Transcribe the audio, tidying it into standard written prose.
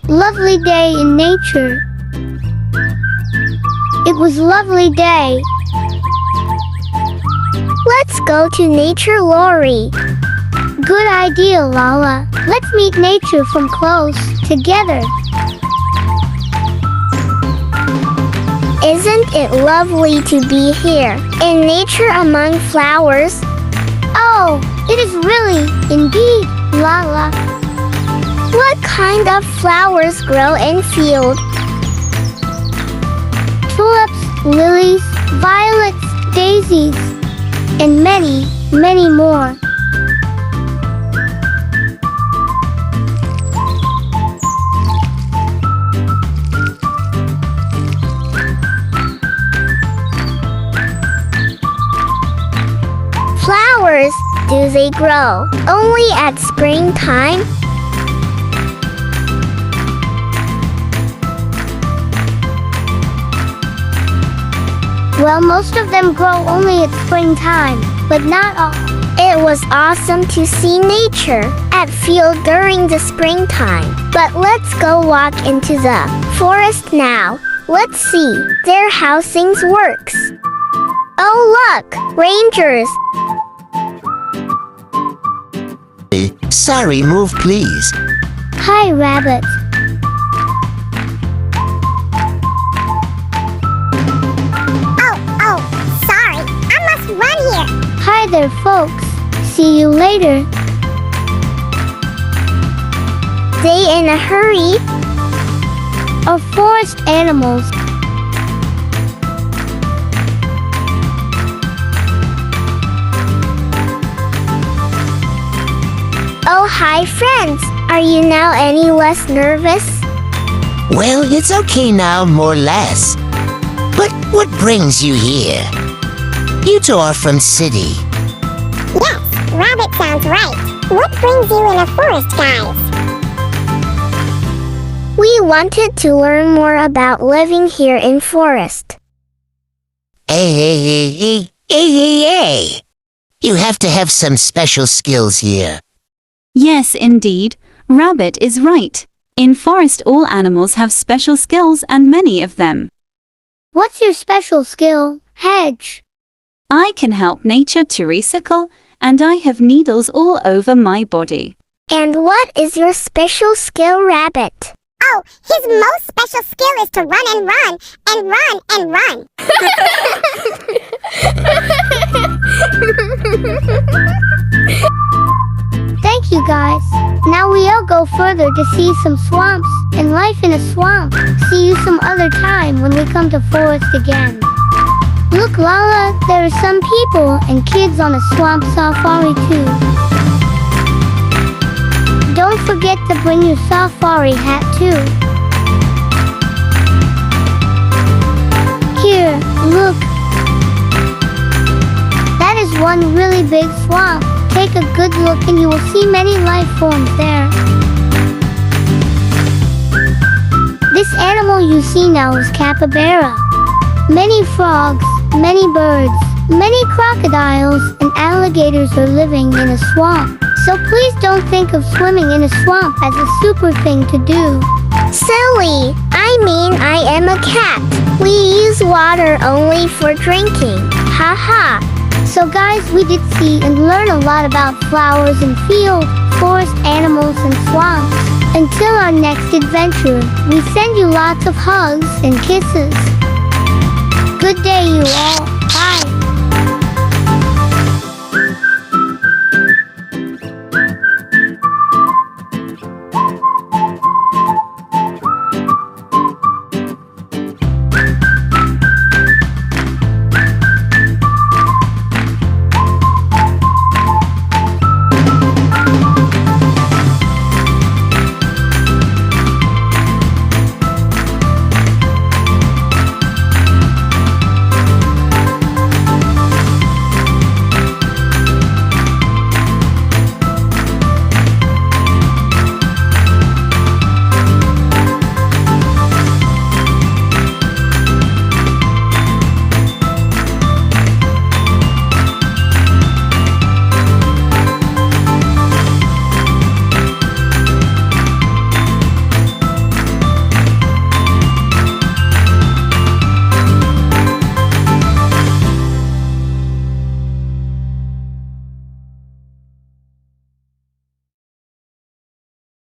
Lovely day in nature. It was a lovely day. Let's go to nature, Lory. Good idea, Lala. Let's meet nature from close, together. Isn't it lovely to be here, in nature among flowers? Oh, it is really, indeed, Lala. What kind of flowers grow in field? Tulips, lilies, violets, daisies, and many, many more. Flowers, do they grow only at springtime? Well, most of them grow only at springtime, but not all. It was awesome to see nature at field during the springtime. But let's go walk into the forest now. Let's see their how things works. Oh look, rangers. Sorry, move please. Hi, rabbit. Oh, sorry. I must run here. Hi there, folks. See you later. They in a hurry? Are forest animals. Oh, hi friends. Are you now any less nervous? Well, it's okay now, more or less. But what brings you here? You two are from city. Yes, rabbit sounds right. What brings you in a forest, guys? We wanted to learn more about living here in forest. Hey. You have to have some special skills here. Yes, indeed. Rabbit is right. In forest, all animals have special skills and many of them. What's your special skill, Hedge? I can help nature to recycle, and I have needles all over my body. And what is your special skill, Rabbit? Oh, his most special skill is to run and run, and run and run. Thank you, guys. Now we'll go further to see some swamps and life in a swamp. See you some other time when we come to forest again. Look, Lala, there are some people and kids on a swamp safari too. Don't forget to bring your safari hat too. Here, look. That is one really big swamp. Take a good look and you will see many life forms there. This animal you see now is capybara. Many frogs, many birds, many crocodiles and alligators are living in a swamp. So please don't think of swimming in a swamp as a super thing to do. Silly! I am a cat. We use water only for drinking. Ha. So guys, we did see and learn a lot about flowers and field, forest animals and swamps. Until our next adventure, we send you lots of hugs and kisses. Good day, you all.